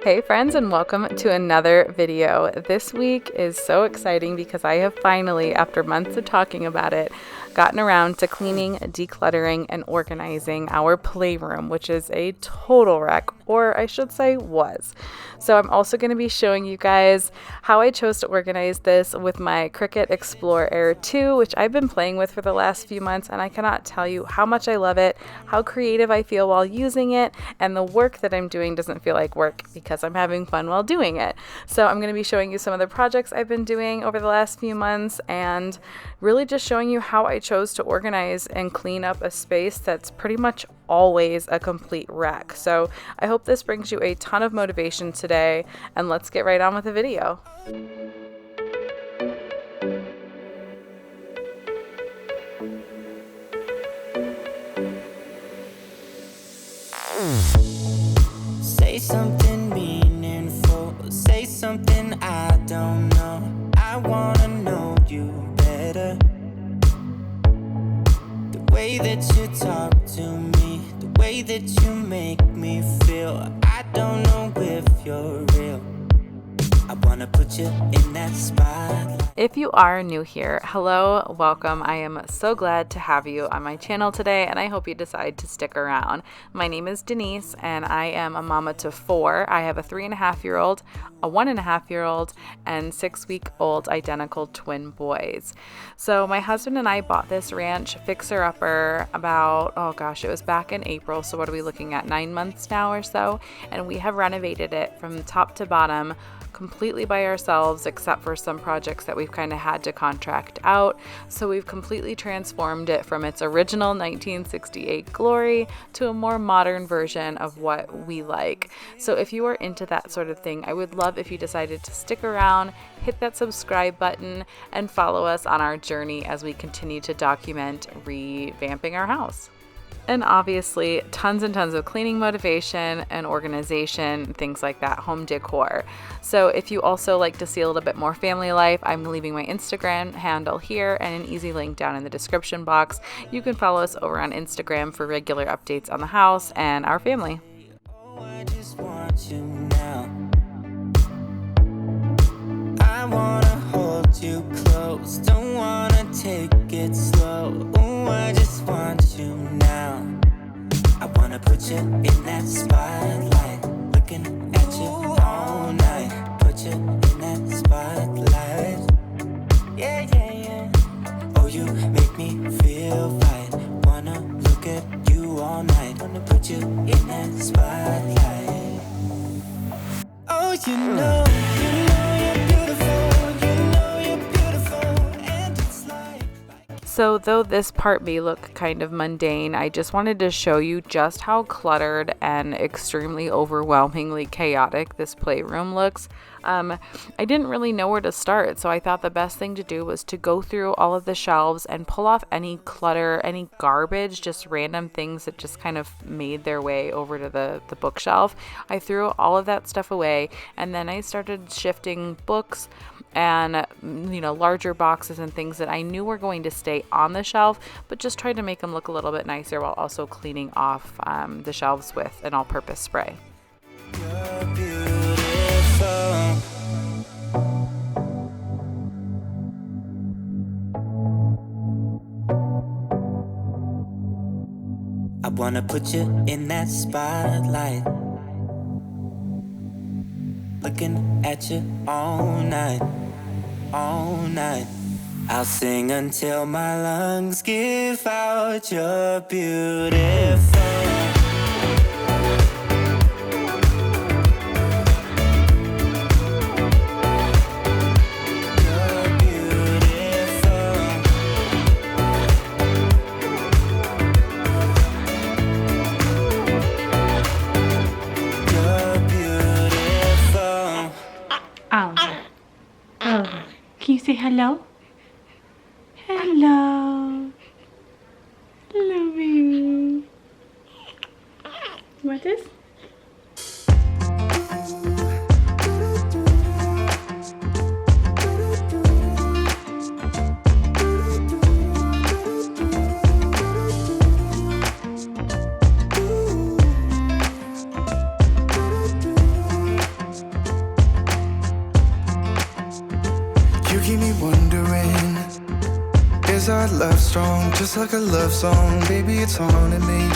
Hey friends, and welcome to another video. This week is so exciting because I have finally, after months of talking about it, gotten around to cleaning, decluttering, and organizing our playroom, which is a total wreck, or I should say was. So I'm also going to be showing you guys how I chose to organize this with my CRICUT Explorer Air 2, which I've been playing with for the last few months, and I cannot tell you how much I love it, how creative I feel while using it, and the work that I'm doing doesn't feel like work because I'm having fun while doing it. So I'm going to be showing you some of the projects I've been doing over the last few months and really just showing you how I chose to organize and clean up a space that's pretty much always a complete wreck. So I hope this brings you a ton of motivation today, and let's get right on with the video. Say something meaningful, say something I don't know. I wanna know you better. The way that you talk to me, the way that you make me feel, I don't know if you're real. I wanna put you in that spotlight. If you are new here, hello, welcome. I am so glad to have you on my channel today, and I hope you decide to stick around. My name is Denise, and I am a mama to 4. I have a 3.5-year-old, a 1.5-year-old, and 6-week-old identical twin boys. So my husband and I bought this ranch fixer-upper about, it was back in April, so what are we looking at, 9 months now or so, and we have renovated it from top to bottom completely by ourselves, except for some projects that we've kind of had to contract out. So we've completely transformed it from its original 1968 glory to a more modern version of what we like. So if you are into that sort of thing, I would love if you decided to stick around, hit that subscribe button, and follow us on our journey as we continue to document revamping our house. And obviously tons and tons of cleaning motivation and organization, things like that, home decor. So if you also like to see a little bit more family life, I'm leaving my Instagram handle here and an easy link down in the description box. You can follow us over on Instagram for regular updates on the house and our family. Oh, I just want you now. I wanna hold you close, don't wanna take it slow. Oh, I just want you now. I wanna put you in that spotlight, looking at you all night. Put you in that spotlight. Yeah, yeah, yeah. Oh, you make me feel right. Wanna look at you all night. Wanna put you in that spotlight. Oh, you know you're beautiful. You know you're beautiful, and it's like. So though this part may look kind of mundane, I just wanted to show you just how cluttered and extremely overwhelmingly chaotic this playroom looks. I didn't really know where to start, so I thought the best thing to do was to go through all of the shelves and pull off any clutter, any garbage, just random things that just kind of made their way over to the bookshelf. I threw all of that stuff away, and then I started shifting books and larger boxes and things that I knew were going to stay on the shelf, but just tried to make them look a little bit nicer while also cleaning off the shelves with an all-purpose spray. You're beautiful. I wanna put you in that spotlight, looking at you all night, all night. I'll sing until my lungs give out. You're beautiful. You're beautiful. You're beautiful. Oliver. Oliver. Can you say hello? Hello. Hello, baby. You want this? keep me wondering, is our love strong, just like a love song? Baby, it's haunting me.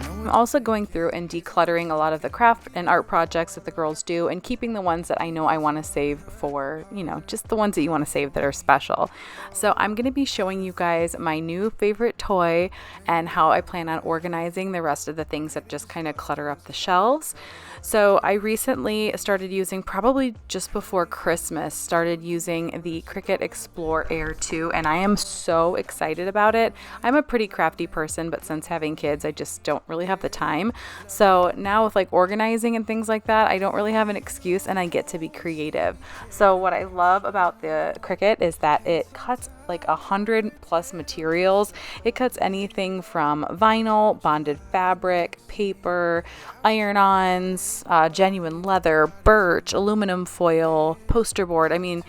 I'm also going through and decluttering a lot of the craft and art projects that the girls do and keeping the ones that I know I want to save for, just the ones that you want to save that are special. So I'm going to be showing you guys my new favorite toy and how I plan on organizing the rest of the things that just kind of clutter up the shelves. So I recently started using, probably just before Christmas, started using the CRICUT Explore Air 2, and I am so excited about it. I'm a pretty crafty person, but since having kids, I just don't really have the time. So now with like organizing and things like that, I don't really have an excuse and I get to be creative. So what I love about the CRICUT is that it cuts like 100+ materials. It cuts anything from vinyl, bonded fabric, paper, iron-ons, genuine leather, birch, aluminum foil, poster board. I mean,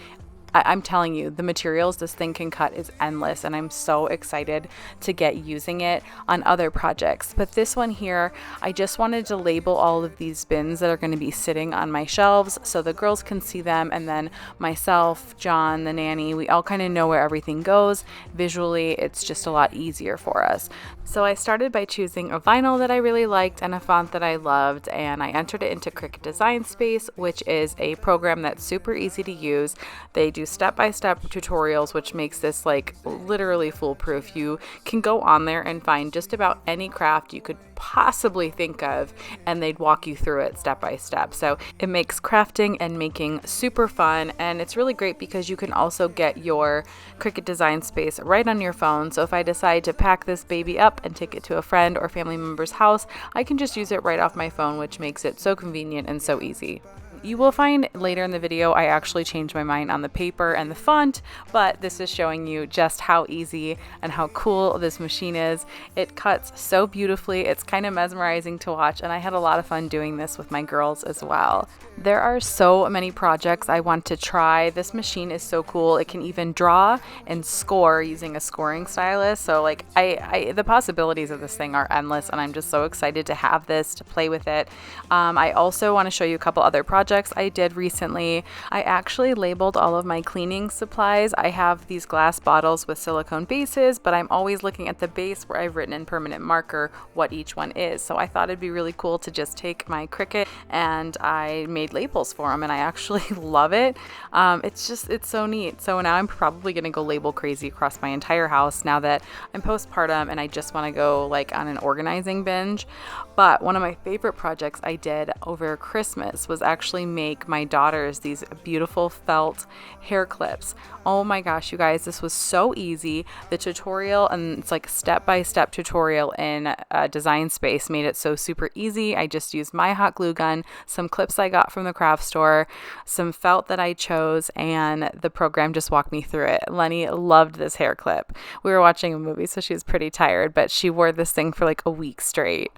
I'm telling you, the materials this thing can cut is endless, and I'm so excited to get using it on other projects. But this one here, I just wanted to label all of these bins that are going to be sitting on my shelves so the girls can see them, and then myself, John, the nanny, we all kind of know where everything goes. Visually, it's just a lot easier for us. So I started by choosing a vinyl that I really liked and a font that I loved, and I entered it into CRICUT Design Space, which is a program that's super easy to use. They do step-by-step tutorials, which makes this like literally foolproof. You can go on there and find just about any craft you could possibly think of, and they'd walk you through it step by step. So it makes crafting and making super fun, and it's really great because you can also get your CRICUT Design Space right on your phone. So if I decide to pack this baby up and take it to a friend or family member's house, I can just use it right off my phone, which makes it so convenient and so easy. You will find later in the video I actually changed my mind on the paper and the font, but this is showing you just how easy and how cool this machine is. It cuts so beautifully, it's kind of mesmerizing to watch, and I had a lot of fun doing this with my girls as well. There are so many projects I want to try. This machine is so cool. It can even draw and score using a scoring stylus. So like the possibilities of this thing are endless, and I'm just so excited to have this, to play with it. I also want to show you a couple other projects I did recently. I actually labeled all of my cleaning supplies. I have these glass bottles with silicone bases, but I'm always looking at the base where I've written in permanent marker what each one is. So I thought it'd be really cool to just take my CRICUT, and I made labels for them, and I actually love it. It's so neat. So now I'm probably gonna go label crazy across my entire house now that I'm postpartum and I just want to go like on an organizing binge. But one of my favorite projects I did over Christmas was actually make my daughters these beautiful felt hair clips. Oh my gosh, you guys, this was so easy. The tutorial, and it's like step-by-step tutorial in Design Space, made it so super easy. I just used my hot glue gun, some clips I got from the craft store, some felt that I chose, and the program just walked me through it. Lenny loved this hair clip. We were watching a movie, so she was pretty tired, but she wore this thing for like a week straight.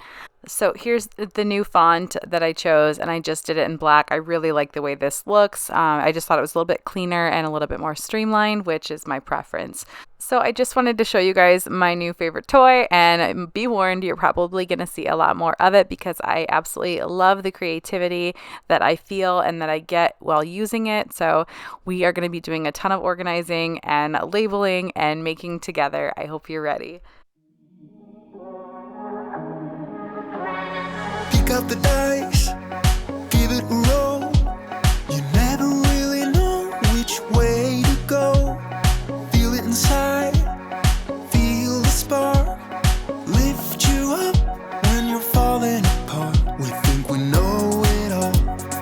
So here's the new font that I chose, and I just did it in black. I really like the way this looks. I just thought it was a little bit cleaner and a little bit more streamlined, which is my preference. So I just wanted to show you guys my new favorite toy, and be warned, you're probably going to see a lot more of it because I absolutely love the creativity that I feel and that I get while using it. So we are going to be doing a ton of organizing and labeling and making together. I hope you're ready. Pick up the dice, give it a roll. You never really know which way to go. Feel it inside, feel the spark. Lift you up when you're falling apart. We think we know it all.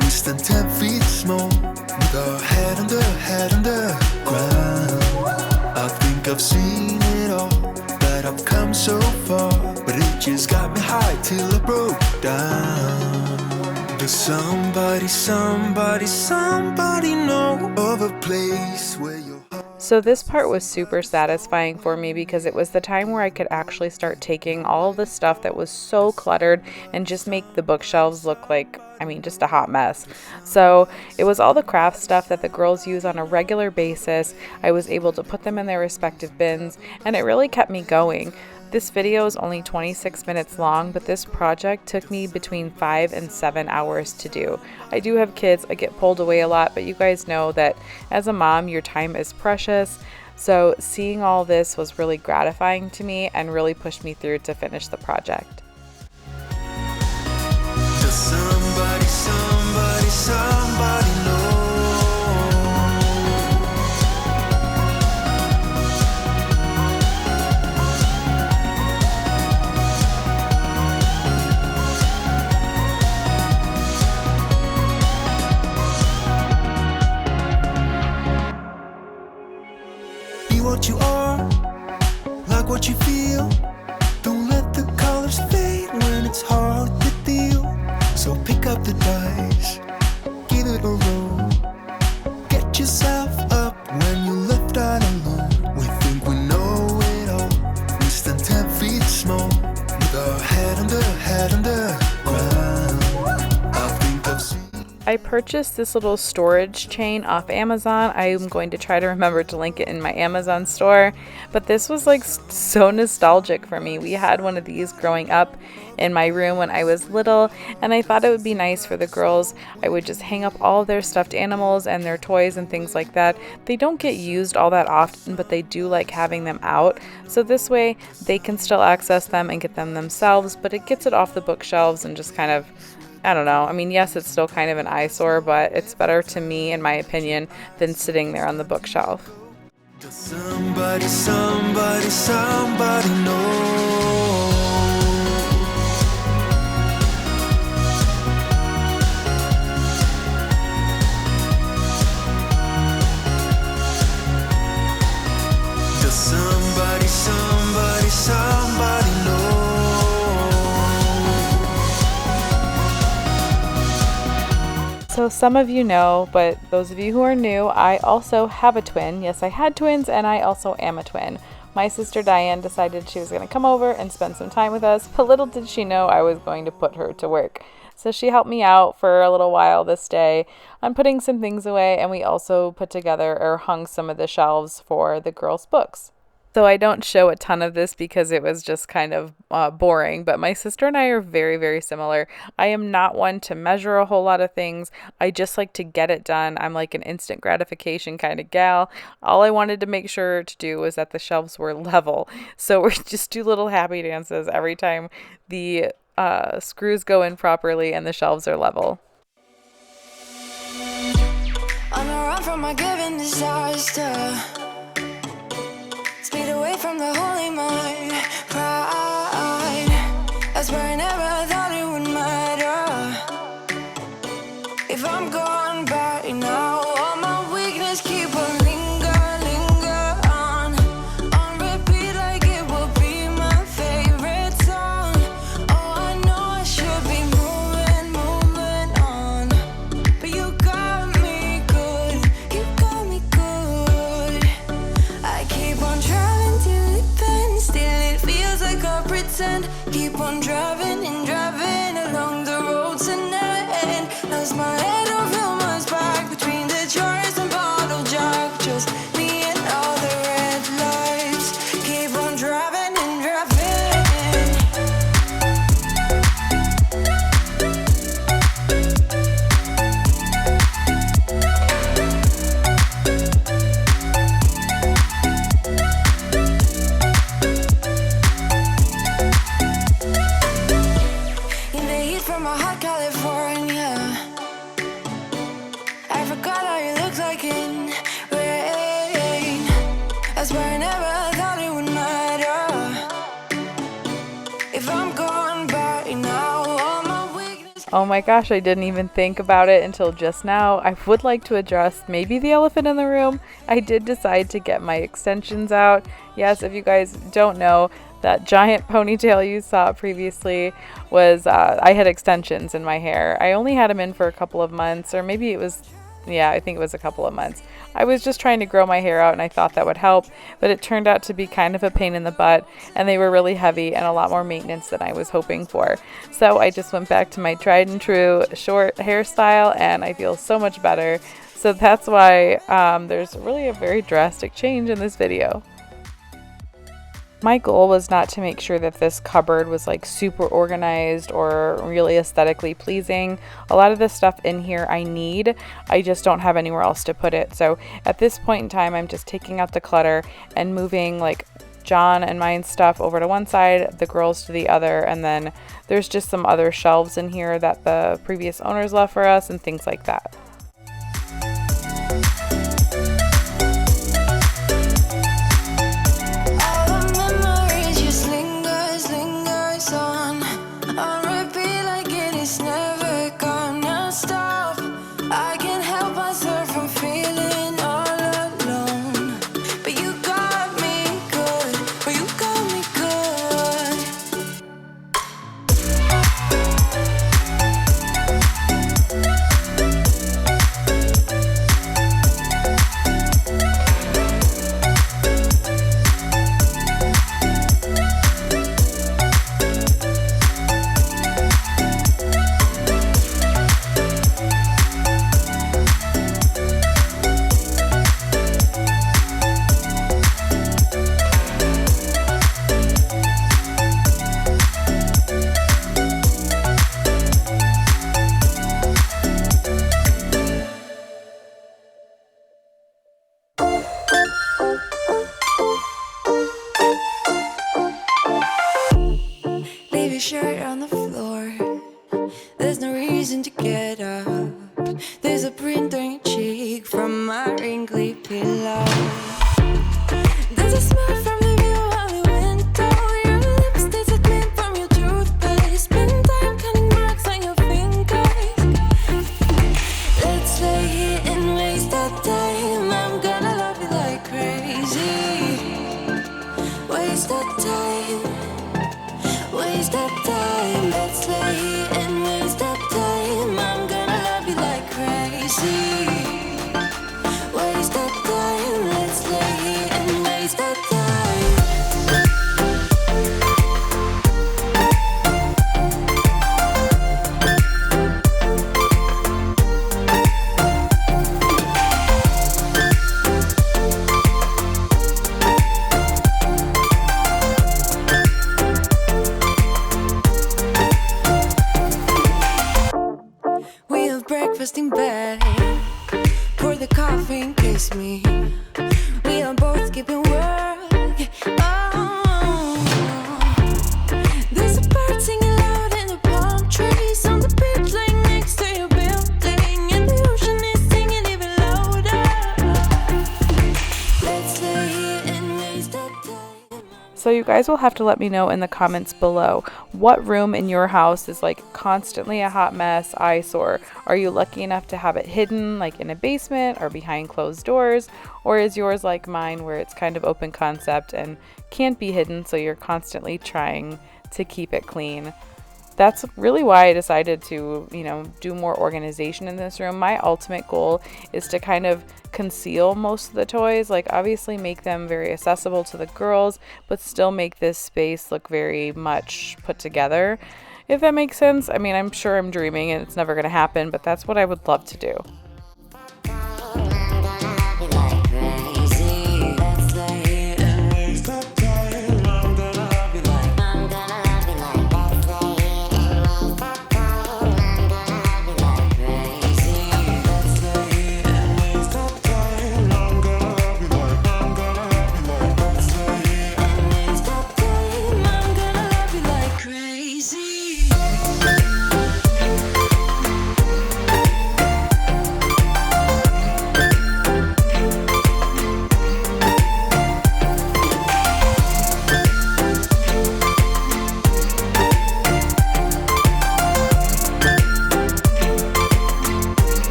We stand 10 feet small, with our head under ground. I think I've seen it all, that I've come so far, but it just got me high till I broke down. Does somebody know of a place where your heart... So this part was super satisfying for me because it was the time where I could actually start taking all of the stuff that was so cluttered and just make the bookshelves look like, just a hot mess. So it was all the craft stuff that the girls use on a regular basis. I was able to put them in their respective bins, and it really kept me going. This video is only 26 minutes long, but this project took me between 5 and 7 hours to do. I do have kids, I get pulled away a lot, but you guys know that as a mom, your time is precious. So seeing all this was really gratifying to me and really pushed me through to finish the project. Does somebody know? Be what you are, like what you feel. Don't let the colors fade when it's hard to deal. So pick up the dice, give it a roll. Get yourself up when you're left out alone. We think we know it all. We stand 10 feet small, with our head under ground. I think I've seen. I purchased this little storage chain off Amazon. I'm going to try to remember to link it in my Amazon store, but this was like so nostalgic for me. We had one of these growing up in my room when I was little, and I thought it would be nice for the girls. I would just hang up all their stuffed animals and their toys and things like that. They don't get used all that often, but they do like having them out. So this way they can still access them and get them themselves, but it gets it off the bookshelves and just kind of, I don't know. I mean, yes, it's still kind of an eyesore, but it's better to me, in my opinion, than sitting there on the bookshelf. Does somebody know? Does somebody know? So some of you know, but those of you who are new, I also have a twin. Yes, I had twins, and I also am a twin. My sister Diane decided she was going to come over and spend some time with us, but little did she know I was going to put her to work. So she helped me out for a little while this day on putting some things away, and we also put together or hung some of the shelves for the girls' books. So I don't show a ton of this because it was just kind of boring, but my sister and I are very, very similar. I am not one to measure a whole lot of things. I just like to get it done. I'm like an instant gratification kind of gal. All I wanted to make sure to do was that the shelves were level. So we just do little happy dances every time the screws go in properly and the shelves are level. On a run from a given disaster, speed away from the holy mind, pride. That's where I never thought it would matter. If I'm gone by now, all my weakness keep on linger on repeat like it will be my favorite song. Oh, I know I should be moving on, but you got me good, I keep on driving till it bends, still it feels like I pretend. Keep on driving and driving along the road to never end. Lost my head over my back between the jars and bottle jack. Just me and all the red lights. Keep on driving and driving. In the heat from a hot California, I forgot how you look like in rain. I swear I never thought it would matter. If I'm gone by now, all my weakness. Oh my gosh, I didn't even think about it until just now. I would like to address maybe the elephant in the room. I did decide to get my extensions out. Yes, if you guys don't know, that giant ponytail you saw previously was, I had extensions in my hair. I only had them in for a couple of months, or maybe it was, yeah, I think it was a couple of months. I was just trying to grow my hair out and I thought that would help, but it turned out to be kind of a pain in the butt, and they were really heavy and a lot more maintenance than I was hoping for. So I just went back to my tried and true short hairstyle, and I feel so much better. So that's why there's really a very drastic change in this video. My goal was not to make sure that this cupboard was like super organized or really aesthetically pleasing. A lot of the stuff in here I just don't have anywhere else to put it. So at this point in time, I'm just taking out the clutter and moving like John and mine stuff over to one side, the girls to the other, and then there's just some other shelves in here that the previous owners left for us and things like that. Shirt on the floor, there's no reason to get up. There's a print on your cheek from my wrinkly pillow. There's a smell from the view on the window. Your lips taste a glint from your toothpaste. Spend time counting marks on your fingers. Let's lay here and waste our time. I'm gonna love you like crazy. Waste our time. Waste that time, let's lay here and waste that time. I'm gonna love you like crazy. Waste that time, let's lay here and waste that breakfast in bed, pour the coffee and kiss me. We are both keeping work. Oh, there's a bird singing loud in the palm trees on the beach laying next to your building, and the ocean is singing even louder. Let's lay here and waste that time. So you guys will have to let me know in the comments below what room in your house is like constantly a hot mess, eyesore. Are you lucky enough to have it hidden like in a basement or behind closed doors? Or is yours like mine where it's kind of open concept and can't be hidden, so you're constantly trying to keep it clean? That's really why I decided to, do more organization in this room. My ultimate goal is to kind of conceal most of the toys, like obviously make them very accessible to the girls, but still make this space look very much put together, if that makes sense. I mean, I'm sure I'm dreaming and it's never going to happen, but that's what I would love to do.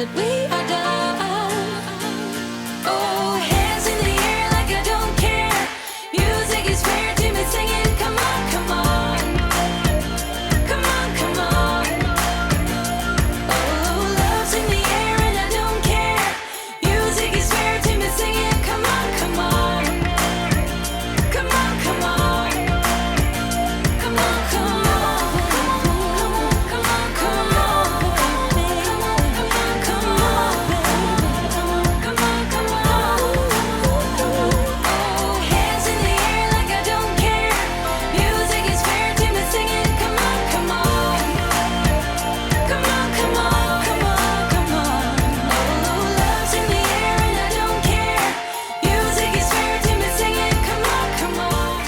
that we are done. Oh, hands in the air like I don't care. Music is fair to me singing. Come on, come on. Come on, come on. Oh, love's in the air and I don't care. Music is fair to me singing. Come on, come on. Come on, come on. Come on, come on. Come on, come on. Come on, come on. Come on, come on. Oh, hands in the air like I don't care. Music is fair to me singing. Come on, come on. Come on, come on. Come on, come on. Oh, love's in the air and I don't care. Music is fair to me singing. Come on, come on.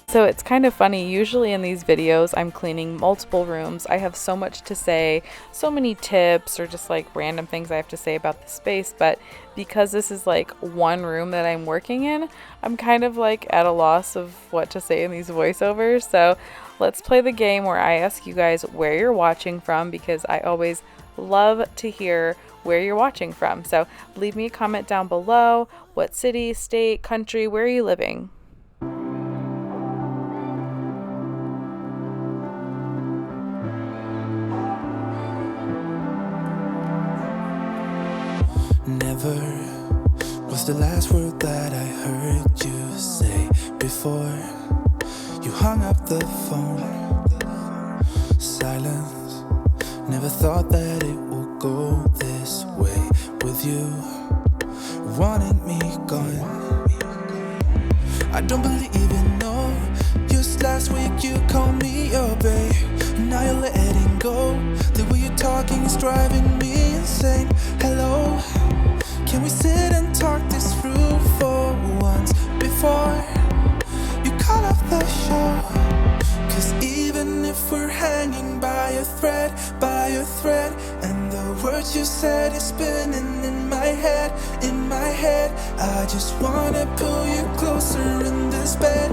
So it's kind of funny, usually in these videos I'm cleaning multiple rooms. I have so much to say, so many tips or just like random things I have to say about the space, but because this is like one room that I'm working in, I'm kind of like at a loss of what to say in these voiceovers. So let's play the game where I ask you guys where you're watching from, because I always love to hear where you're watching from. So leave me a comment down below. What city, state, country, where are you living? Never was the last word that I heard you say before you hung up the phone. Silence, never thought that it would go this way with you wanting me gone. I don't believe in no. Just last week you called me your babe. Now you're letting go. The way you're talking is driving me insane. Hello, can we sit and talk this through for once before you cut off the show? Cause even if we're hanging by a thread, and the words you said is spinning in my head, I just wanna pull you closer in this bed,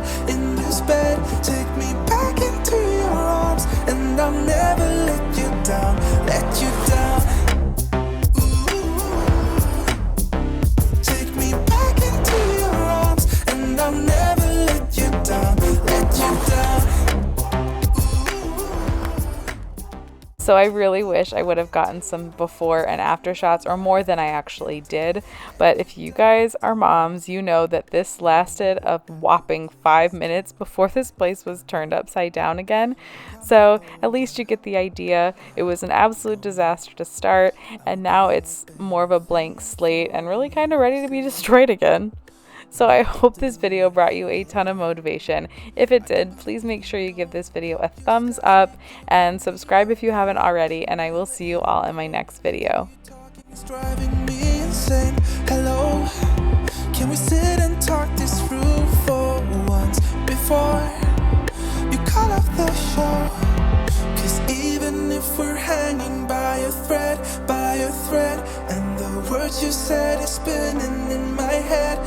take me back into your arms, and I'll never let you down. Take me back into your arms, and I'll never let you down. So I really wish I would have gotten some before and after shots, or more than I actually did. But if you guys are moms, you know that this lasted a whopping 5 minutes before this place was turned upside down again. So at least you get the idea. It was an absolute disaster to start, and now it's more of a blank slate and really kind of ready to be destroyed again. So I hope this video brought you a ton of motivation. If it did, please make sure you give this video a thumbs up and subscribe if you haven't already, and I will see you all in my next video. It's driving me insane. Hello, can we sit and talk this through for once before you cut off the show? Cause even if we're hanging by a thread, and the words you said is spinning in my head,